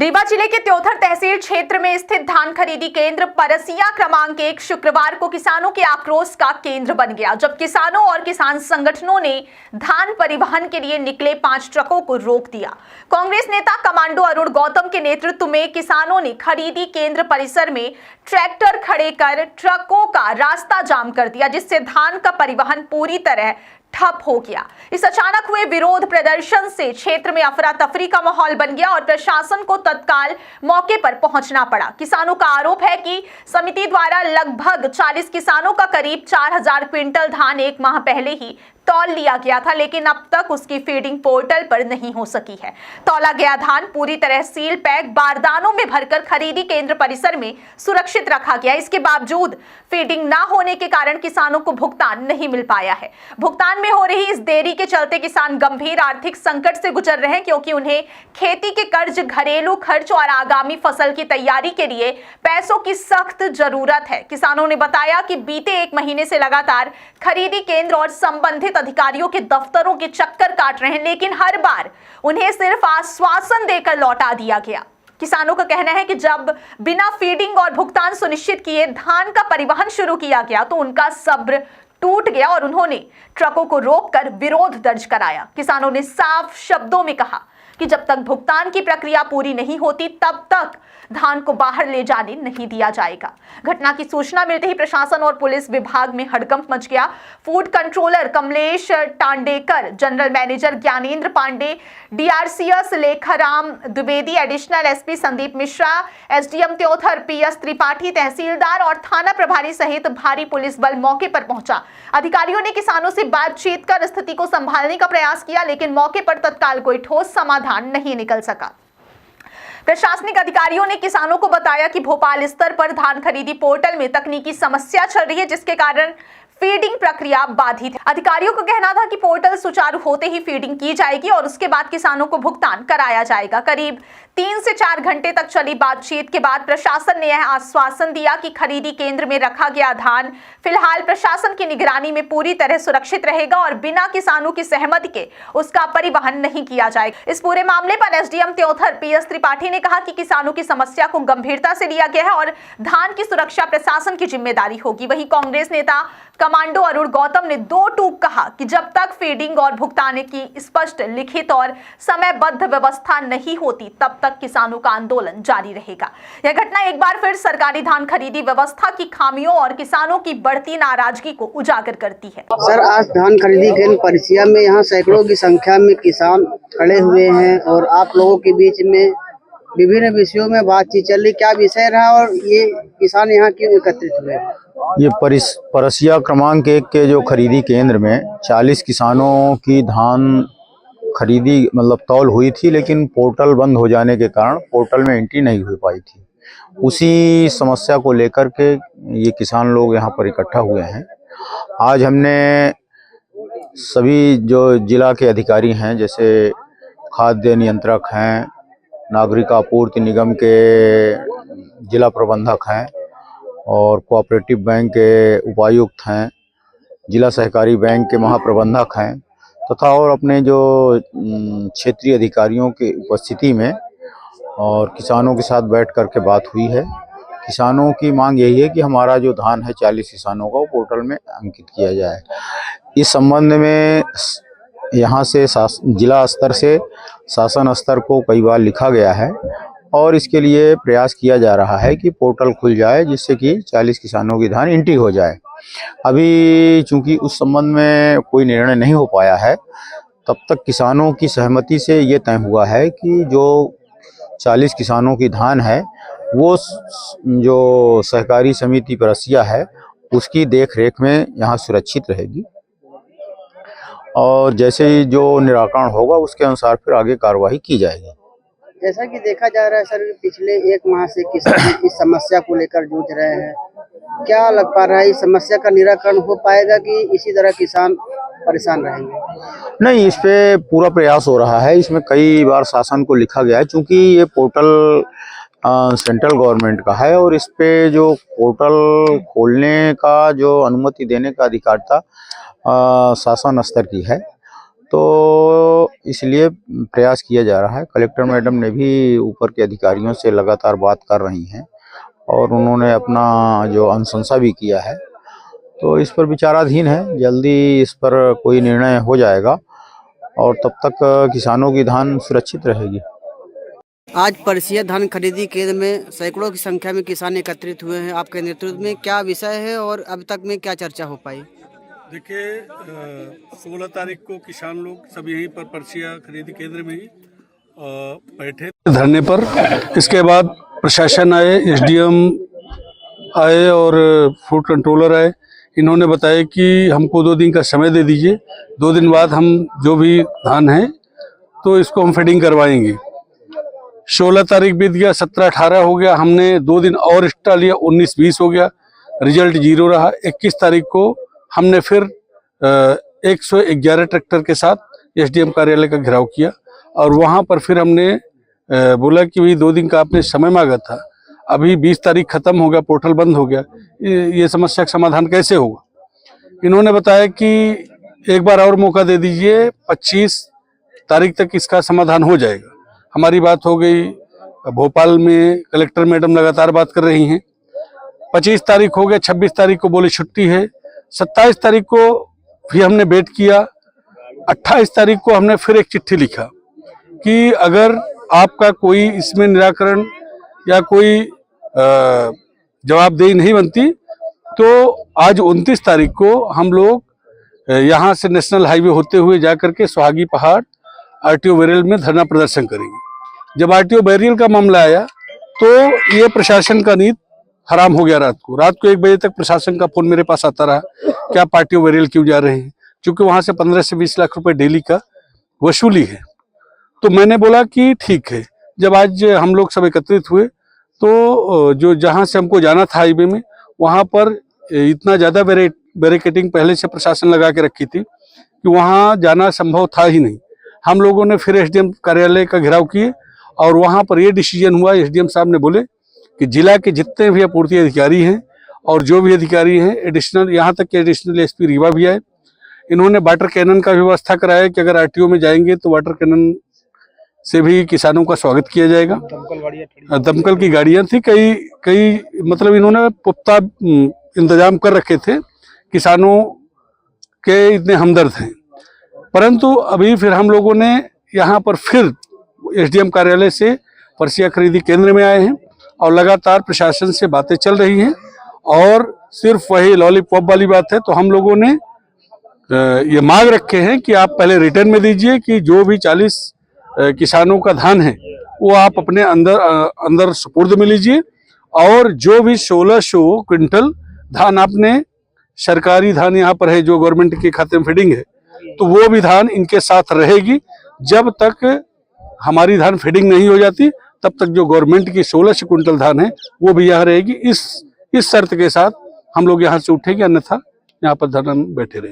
रीवा जिले के त्योथर तहसील क्षेत्र में स्थित धान खरीदी केंद्र परसिया क्रमांक 1 शुक्रवार को किसानों के आक्रोश का केंद्र बन गया, जब किसानों और किसान संगठनों ने धान परिवहन के लिए निकले 5 ट्रकों को रोक दिया। कांग्रेस नेता कमांडो अरुण गौतम के नेतृत्व में किसानों ने खरीदी केंद्र परिसर में ट्रैक्टर खड़े कर ट्रकों का रास्ता जाम कर दिया, जिससे धान का परिवहन पूरी तरह ठप हो गया। इस अचानक हुए विरोध प्रदर्शन से क्षेत्र में अफरा तफरी का माहौल बन गया और प्रशासन को तत्काल मौके पर पहुंचना पड़ा। किसानों का आरोप है कि समिति द्वारा लगभग 40 किसानों का करीब 4000 क्विंटल धान 1 माह पहले ही तौल लिया गया था, लेकिन अब तक उसकी फीडिंग पोर्टल पर नहीं हो सकी है। तौला गया धान पूरी तरह सील पैक बारदानों में भरकर खरीदी केंद्र परिसर में सुरक्षित रखा गया। इसके बावजूद फीडिंग ना होने के कारण किसानों को भुगतान नहीं मिल पाया है। भुगतान में हो रही इस देरी के चलते किसान गंभीर आर्थिक संकट से गुजर रहे हैं, क्योंकि उन्हें खेती के कर्ज, घरेलू खर्च और आगामी फसल की तैयारी के लिए पैसों की सख्त जरूरत है। किसानों ने बताया कि बीते 1 महीने से लगातार खरीदी केंद्र और संबंधित अधिकारियों के दफ्तरों के चक्कर काट रहे हैं, लेकिन हर बार उन्हें सिर्फ आश्वासन देकर लौटा दिया गया। किसानों का कहना है कि जब बिना फीडिंग और भुगतान सुनिश्चित किए धान का परिवहन शुरू किया गया तो उनका सब्र टूट गया और उन्होंने ट्रकों को रोककर विरोध दर्ज कराया। किसानों ने साफ शब्दों में कहा कि जब तक भुगतान की प्रक्रिया पूरी नहीं होती तब तक धान को बाहर ले जाने नहीं दिया जाएगा। घटना की सूचना मिलते ही प्रशासन और पुलिस विभाग में हड़कंप मच गया। Food controller Kamlesh Tandekar, general manager Gyanendra Pandey, DRCS Lekharam Dwivedi, additional SP Sandeep Mishra, SDM Teonthar PS Tripathi, तहसीलदार और थाना प्रभारी सहित भारी पुलिस बल मौके पर पहुंचा। अधिकारियों ने किसानों से बातचीत कर स्थिति को संभालने का प्रयास किया, लेकिन मौके पर तत्काल कोई ठोस समाधान नहीं निकल सका। प्रशासनिक अधिकारियों ने किसानों को बताया कि भोपाल स्तर पर धान खरीदी पोर्टल में तकनीकी समस्या चल रही है, जिसके कारण फीडिंग प्रक्रिया बाधित है। अधिकारियों का कहना था कि पोर्टल सुचारू होते ही फीडिंग की जाएगी और उसके बाद किसानों को भुगतान कराया जाएगा। करीब 3 से 4 घंटे तक चली बातचीत के बाद प्रशासन ने यह आश्वासन दिया कि खरीदी केंद्र में रखा गया धान फिलहाल प्रशासन की निगरानी में पूरी तरह सुरक्षित रहेगा और बिना किसानों की सहमति के उसका परिवहन नहीं किया जाएगा। इस पूरे मामले पर एसडीएम त्योथर पीएस त्रिपाठी ने कहा कि किसानों की समस्या को गंभीरता से लिया गया है और धान की सुरक्षा प्रशासन की जिम्मेदारी होगी। वहीं कांग्रेस नेता कमांडो अरुण गौतम ने 2 टूक कहा कि जब तक फीडिंग और भुगतान की स्पष्ट, लिखित और समयबद्ध व्यवस्था नहीं होती तब तक किसानों का आंदोलन जारी रहेगा। यह घटना एक बार फिर सरकारी धान खरीदी व्यवस्था की खामियों और किसानों की बढ़ती नाराजगी को उजागर करती है। सर, आज धान खरीदी केंद्र परिसिया में यहाँ सैकड़ों की संख्या में किसान खड़े हुए हैं और आप लोगों के बीच में विभिन्न विषयों में बातचीत चल रही, क्या विषय रहा और ये किसान यहाँ क्यों एकत्रित हुए? ये परसिया क्रमांक 1 के जो खरीदी केंद्र में 40 किसानों की धान खरीदी मतलब तौल हुई थी, लेकिन पोर्टल बंद हो जाने के कारण पोर्टल में एंट्री नहीं हो पाई थी। उसी समस्या को लेकर के ये किसान लोग यहाँ पर इकट्ठा हुए हैं। आज हमने सभी जो जिला के अधिकारी हैं, जैसे खाद्य नियंत्रक हैं, नागरिक आपूर्ति निगम के जिला प्रबंधक हैं और कोऑपरेटिव बैंक के उपायुक्त हैं, जिला सहकारी बैंक के महाप्रबंधक हैं तथा और अपने जो क्षेत्रीय अधिकारियों की उपस्थिति में और किसानों के साथ बैठ करके बात हुई है। किसानों की मांग यही है कि हमारा जो धान है 40 किसानों का वो पोर्टल में अंकित किया जाए। इस संबंध में यहाँ से जिला स्तर से शासन स्तर को कई बार लिखा गया है और इसके लिए प्रयास किया जा रहा है कि पोर्टल खुल जाए, जिससे कि 40 किसानों की धान एंट्री हो जाए। अभी चूंकि उस संबंध में कोई निर्णय नहीं हो पाया है, तब तक किसानों की सहमति से ये तय हुआ है कि जो 40 किसानों की धान है वो जो सहकारी समिति परसिया है उसकी देख रेख में यहाँ सुरक्षित रहेगी और जैसे ही जो निराकरण होगा उसके अनुसार फिर आगे कार्रवाई की जाएगी। जैसा कि देखा जा रहा है सर, पिछले 1 माह से किसान इस समस्या को लेकर जूझ रहे हैं, क्या लग पा रहा है इस समस्या का निराकरण हो पाएगा कि इसी तरह किसान परेशान रहेंगे? नहीं, इस पे पूरा प्रयास हो रहा है। इसमें कई बार शासन को लिखा गया है, चूंकि ये पोर्टल सेंट्रल गवर्नमेंट का है और इस पे जो पोर्टल खोलने का जो अनुमति देने का अधिकारिता शासन स्तर की है, तो इसलिए प्रयास किया जा रहा है। कलेक्टर मैडम ने भी ऊपर के अधिकारियों से लगातार बात कर रही हैं और उन्होंने अपना जो अनुशंसा भी किया है, तो इस पर विचाराधीन है। जल्दी इस पर कोई निर्णय हो जाएगा और तब तक किसानों की धान सुरक्षित रहेगी। आज परसिया धान खरीदी केंद्र में सैकड़ों की संख्या में किसान एकत्रित हुए हैं। आपके नेतृत्व में क्या विषय है और अब तक में क्या चर्चा हो पाई? देखिए, 16 तारीख को किसान लोग सब यहीं पर परसिया खरीदी केंद्र में ही बैठे धरने पर। इसके बाद प्रशासन आए, एसडीएम आए और फूड कंट्रोलर आए। इन्होंने बताया कि हमको 2 दिन का समय दे दीजिए, 2 दिन बाद हम जो भी धान है तो इसको हम फीडिंग करवाएंगे। 16 तारीख बीत गया, 17-18 हो गया, हमने 2 दिन और एक्स्ट्रा लिया, 19-20 हो गया, रिजल्ट 0 रहा। 21 तारीख को हमने फिर 111 ट्रैक्टर के साथ एसडीएम कार्यालय का घेराव किया और वहां पर फिर हमने बोला कि भाई 2 दिन का आपने समय मांगा था, अभी 20 तारीख खत्म हो गया, पोर्टल बंद हो गया, ये समस्या का समाधान कैसे होगा? इन्होंने बताया कि एक बार और मौका दे दीजिए, 25 तारीख तक इसका समाधान हो जाएगा। हमारी बात हो गई, भोपाल में कलेक्टर मैडम लगातार बात कर रही हैं। 25 तारीख हो गया, 26 तारीख को बोले छुट्टी है, 27 तारीख को भी हमने वेट किया, 28 तारीख को हमने फिर एक चिट्ठी लिखा कि अगर आपका कोई इसमें निराकरण या कोई जवाबदेही नहीं बनती तो आज 29 तारीख को हम लोग यहाँ से नेशनल हाईवे होते हुए जाकर के सुहागी पहाड़ आरटीओ बैरियल में धरना प्रदर्शन करेंगे। जब आरटीओ बैरियल का मामला आया तो ये प्रशासन का नीति हराम हो गया। रात को 1 बजे तक प्रशासन का फोन मेरे पास आता रहा कि आप आरटीओ बैरियल क्यों जा रहे हैं, क्योंकि वहां से 15 से 20 लाख रुपए डेली का वसूली है। तो मैंने बोला कि ठीक है। जब आज हम लोग सब एकत्रित हुए तो जो जहां से हमको जाना था हाईवे में, वहां पर इतना ज्यादा बैरिकेडिंग पहले से प्रशासन लगा के रखी थी कि वहां जाना संभव था ही नहीं। हम लोगों ने फिर एसडीएम कार्यालय का घेराव किए और वहां पर यह डिसीजन हुआ, एसडीएम साहब ने बोले कि जिला के जितने भी आपूर्ति अधिकारी हैं और जो भी अधिकारी हैं एडिशनल, यहाँ तक कि एडिशनल एसपी रीवा भी आए, इन्होंने वाटर कैनन का व्यवस्था कराया कि अगर आरटीओ में जाएंगे तो वाटर कैनन से भी किसानों का स्वागत किया जाएगा। दमकल की गाड़ियां थी, कई मतलब इन्होंने पुख्ता इंतजाम कर रखे थे, किसानों के इतने हमदर्द हैं। परंतु अभी फिर हम लोगों ने यहाँ पर फिर एसडीएम कार्यालय से परसिया खरीदी केंद्र में आए हैं और लगातार प्रशासन से बातें चल रही हैं और सिर्फ वही लॉलीपॉप वाली बात है। तो हम लोगों ने ये मांग रखे हैं कि आप पहले रिटर्न में दीजिए कि जो भी 40 किसानों का धान है वो आप अपने अंदर सुपुर्द में लीजिए और जो भी 1600 क्विंटल धान आपने सरकारी धान यहाँ पर है जो गवर्नमेंट के खाते में फीडिंग है, तो वो भी धान इनके साथ रहेगी। जब तक हमारी धान फीडिंग नहीं हो जाती तब तक जो गवर्नमेंट की 1600 क्विंटल धान है वो भी यहाँ रहेगी। इस शर्त के साथ हम लोग यहाँ से उठेंगे, अन्यथा यहाँ पर धरना में बैठे रहेंगे।